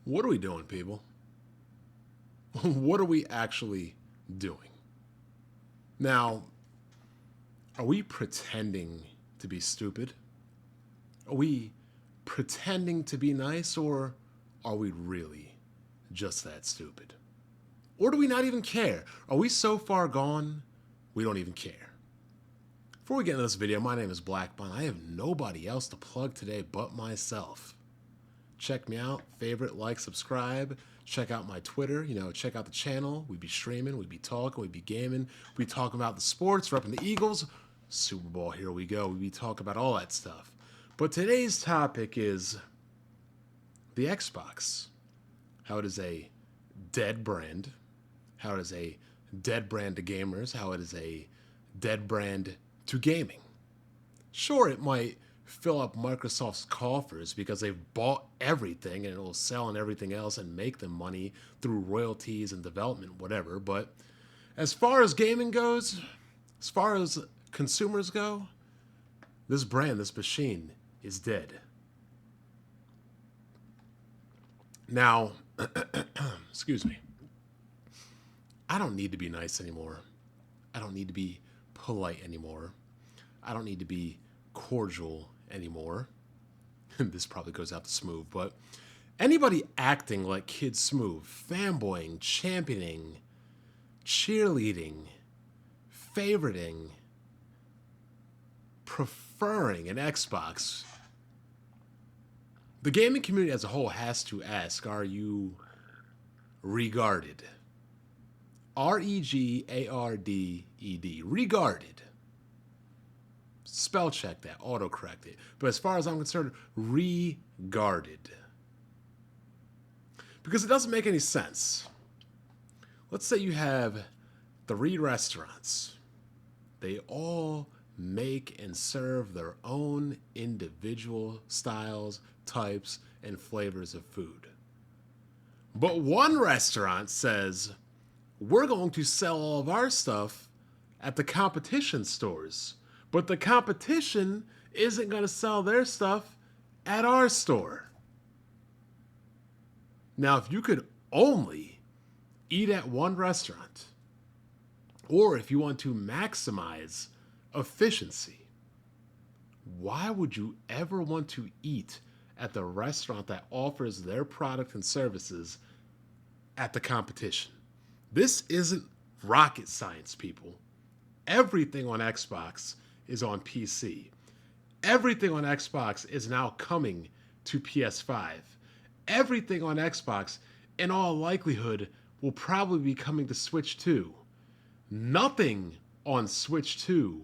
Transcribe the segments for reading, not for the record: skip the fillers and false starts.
What are we doing, people? What are we actually doing? Now, are we pretending to be stupid? Are we pretending to be nice, or are we really just that stupid? Or do we not even care? Are we so far gone, we don't even care? Before we get into this video, my name is Blackbond. I have nobody else to plug today but myself. Check me out, favorite, like, subscribe. Check out my Twitter, check out the channel. We'd be streaming, we'd be talking, we'd be gaming. We'd be talking about the sports, repping the Eagles. Super Bowl, here we go. We'd be talking about all that stuff. But today's topic is the Xbox. How it is a dead brand. How it is a dead brand to gamers. How it is a dead brand to gaming. Sure, it might fill up Microsoft's coffers because they've bought everything and it'll sell and everything else and make them money through royalties and development, whatever. But as far as gaming goes, as far as consumers go, this brand, this machine is dead. Now, excuse me, I don't need to be nice anymore. I don't need to be polite anymore. I don't need to be cordial anymore. This probably goes out to Smooth, but anybody acting like Kid Smooth, fanboying, championing, cheerleading, favoriting, preferring an Xbox, the gaming community as a whole has to ask, are you regarded? Regarded. Regarded. Spell check that, autocorrect it. But as far as I'm concerned, regarded. Because it doesn't make any sense. Let's say you have 3 restaurants. They all make and serve their own individual styles, types, and flavors of food. But one restaurant says, we're going to sell all of our stuff at the competition stores. But the competition isn't going to sell their stuff at our store. Now, if you could only eat at one restaurant, or if you want to maximize efficiency, why would you ever want to eat at the restaurant that offers their product and services at the competition? This isn't rocket science, people. Everything on Xbox is on PC. Everything on Xbox is now coming to PS5. Everything on Xbox, in all likelihood, will probably be coming to Switch 2. Nothing on Switch 2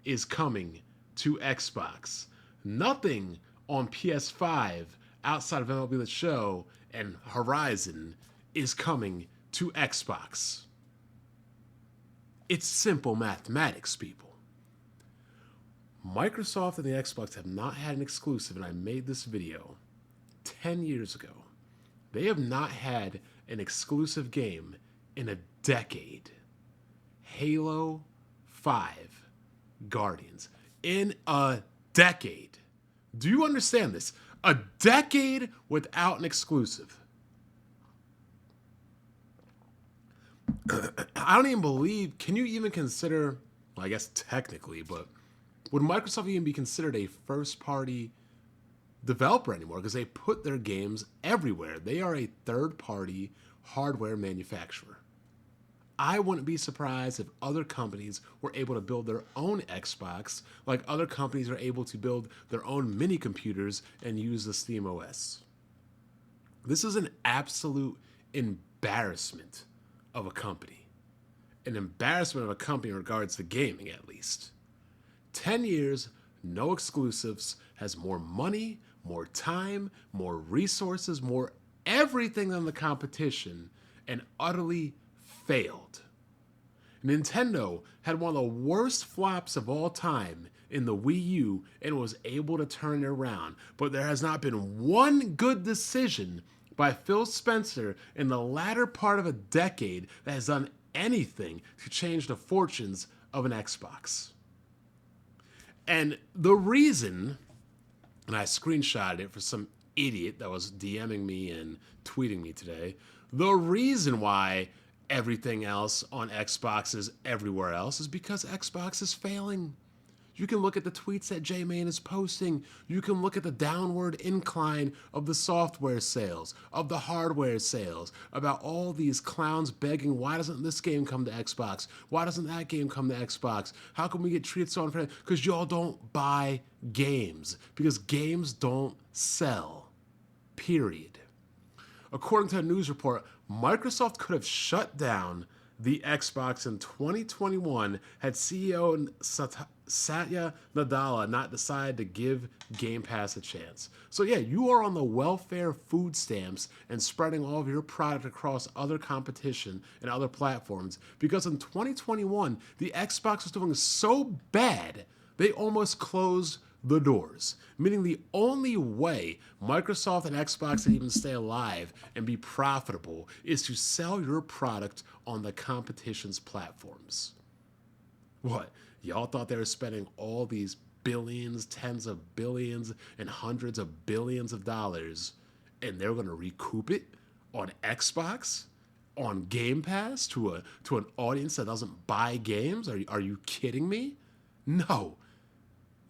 is coming to Xbox. Nothing on PS5 outside of MLB The Show and Horizon is coming to Xbox. It's simple mathematics, people. Microsoft and the Xbox have not had an exclusive, and I made this video 10 years ago. They have not had an exclusive game in a decade. Halo 5 Guardians. In a decade. Do you understand this? A decade without an exclusive. I don't even believe, can you even consider, well, I guess technically, but would Microsoft even be considered a first-party developer anymore? Because they put their games everywhere. They are a third-party hardware manufacturer. I wouldn't be surprised if other companies were able to build their own Xbox, like other companies are able to build their own mini computers and use the Steam OS. This is an absolute embarrassment of a company. An embarrassment of a company in regards to gaming, at least. 10 years, no exclusives, has more money, more time, more resources, more everything than the competition, and utterly failed. Nintendo had one of the worst flops of all time in the Wii U and was able to turn it around. But there has not been one good decision by Phil Spencer in the latter part of a decade that has done anything to change the fortunes of an Xbox. And the reason, and I screenshotted it for some idiot that was DMing me and tweeting me today, the reason why everything else on Xbox is everywhere else is because Xbox is failing. You can look at the tweets that J-Man is posting. You can look at the downward incline of the software sales, of the hardware sales, about all these clowns begging, why doesn't this game come to Xbox? Why doesn't that game come to Xbox? How can we get treated so unfair? Because y'all don't buy games. Because games don't sell. Period. According to a news report, Microsoft could have shut down the Xbox in 2021 had CEO Satya Nadella not decided to give Game Pass a chance. So yeah, you are on the welfare food stamps and spreading all of your product across other competition and other platforms because in 2021, the Xbox was doing so bad, they almost closed the doors, meaning the only way Microsoft and Xbox can even stay alive and be profitable is to sell your product on the competition's platforms. What? Y'all thought they were spending all these billions, tens of billions, and hundreds of billions of dollars, and they're going to recoup it on Xbox, on Game Pass, to an audience that doesn't buy games? Are you kidding me? No.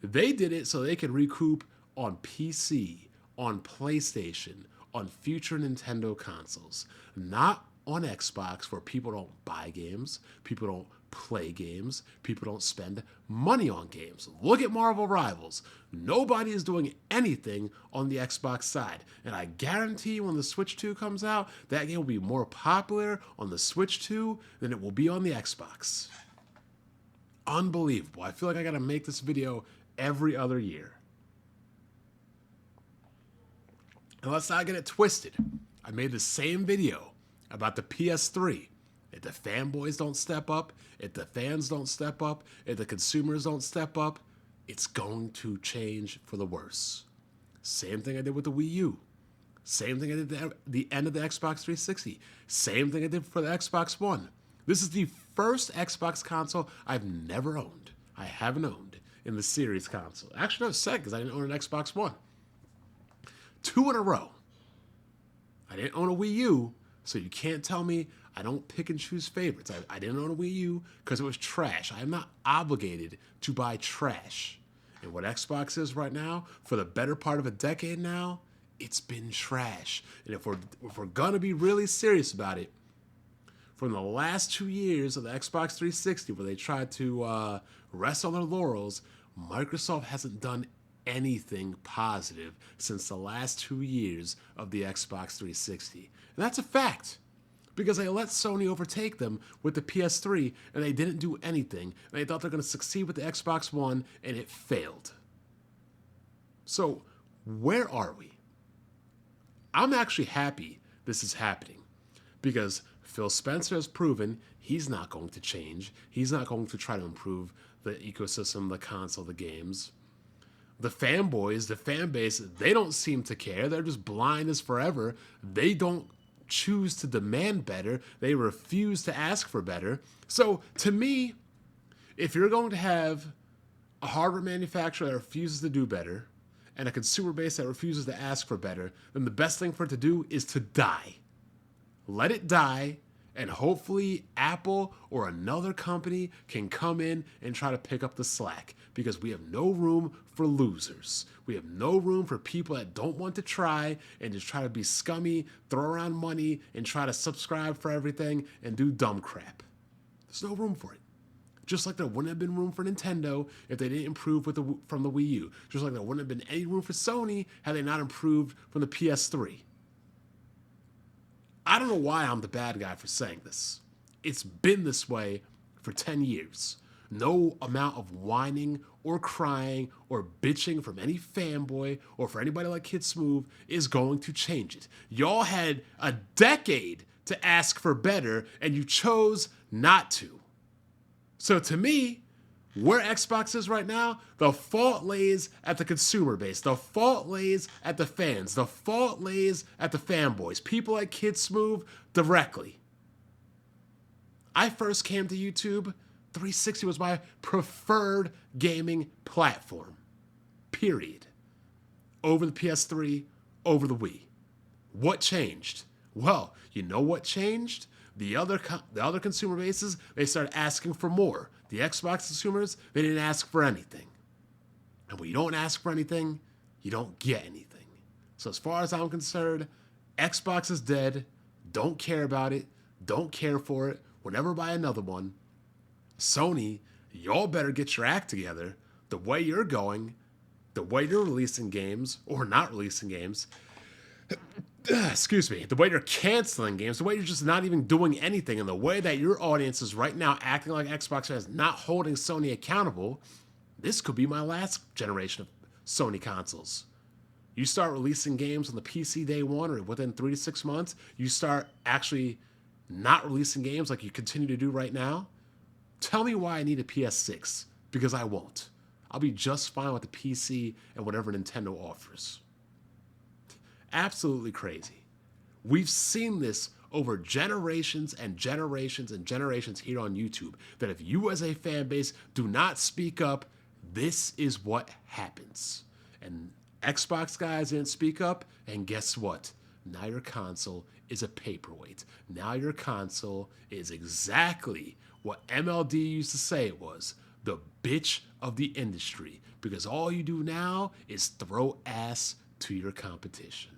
They did it so they could recoup on PC, on PlayStation, on future Nintendo consoles, not on Xbox where people don't buy games, people don't play games, people don't spend money on games. Look at Marvel Rivals. Nobody is doing anything on the Xbox side. And I guarantee when the Switch 2 comes out, that game will be more popular on the Switch 2 than it will be on the Xbox. Unbelievable. I feel like I gotta make this video every other year. And let's not get it twisted. I made the same video about the PS3. If the fanboys don't step up, if the fans don't step up, if the consumers don't step up, it's going to change for the worse. Same thing I did with the Wii U. Same thing I did at the end of the Xbox 360. Same thing I did for the Xbox One. This is the first Xbox console I've never owned. I haven't owned in the Series console. Actually, no, second, because I didn't own an Xbox One. 2 in a row. I didn't own a Wii U, so you can't tell me I don't pick and choose favorites. I didn't own a Wii U because it was trash. I am not obligated to buy trash. And what Xbox is right now, for the better part of a decade now, it's been trash. And if we're gonna be really serious about it, from the last 2 years of the Xbox 360, where they tried to rest on their laurels, Microsoft hasn't done anything positive since the last 2 years of the Xbox 360. And that's a fact, because they let Sony overtake them with the PS3, and they didn't do anything. And they thought they're going to succeed with the Xbox One, and it failed. So, where are we? I'm actually happy this is happening, because Phil Spencer has proven he's not going to change. He's not going to try to improve the ecosystem, the console, the games. The fanboys, the fan base, they don't seem to care. They're just blind as forever. They don't choose to demand better. They refuse to ask for better. So, to me, if you're going to have a hardware manufacturer that refuses to do better and a consumer base that refuses to ask for better, then the best thing for it to do is to die. Let it die, and hopefully Apple or another company can come in and try to pick up the slack, because we have no room for losers. We have no room for people that don't want to try and just try to be scummy, throw around money, and try to subscribe for everything and do dumb crap. There's no room for it. Just like there wouldn't have been room for Nintendo if they didn't improve from the Wii U. Just like there wouldn't have been any room for Sony had they not improved from the PS3. I don't know why I'm the bad guy for saying this. It's been this way for 10 years. No amount of whining or crying or bitching from any fanboy or for anybody like Kid Smooth is going to change it. Y'all had a decade to ask for better, and you chose not to. So to me, where Xbox is right now, the fault lays at the consumer base. The fault lays at the fans. The fault lays at the fanboys. People like Kid Smooth directly. I first came to YouTube. 360 was my preferred gaming platform. Period. Over the PS3, over the Wii. What changed? Well, you know what changed? The other consumer bases, they started asking for more. The Xbox consumers, they didn't ask for anything. And when you don't ask for anything, you don't get anything. So as far as I'm concerned, Xbox is dead. Don't care about it. Don't care for it. We'll never buy another one. Sony, y'all better get your act together. The way you're going, the way you're releasing games, or not releasing games, excuse me, the way you're canceling games, the way you're just not even doing anything, and the way that your audience is right now acting like Xbox is not holding Sony accountable, this could be my last generation of Sony consoles. You start releasing games on the PC day one or within 3 to 6 months, you start actually not releasing games like you continue to do right now. Tell me why I need a PS6, because I won't. I'll be just fine with the PC and whatever Nintendo offers. Absolutely crazy. We've seen this over generations and generations and generations here on YouTube, that if you as a fan base do not speak up, this is what happens. And Xbox guys didn't speak up, and guess what? Now your console is a paperweight. Now your console is exactly what MLD used to say it was, the bitch of the industry, because all you do now is throw ass to your competition.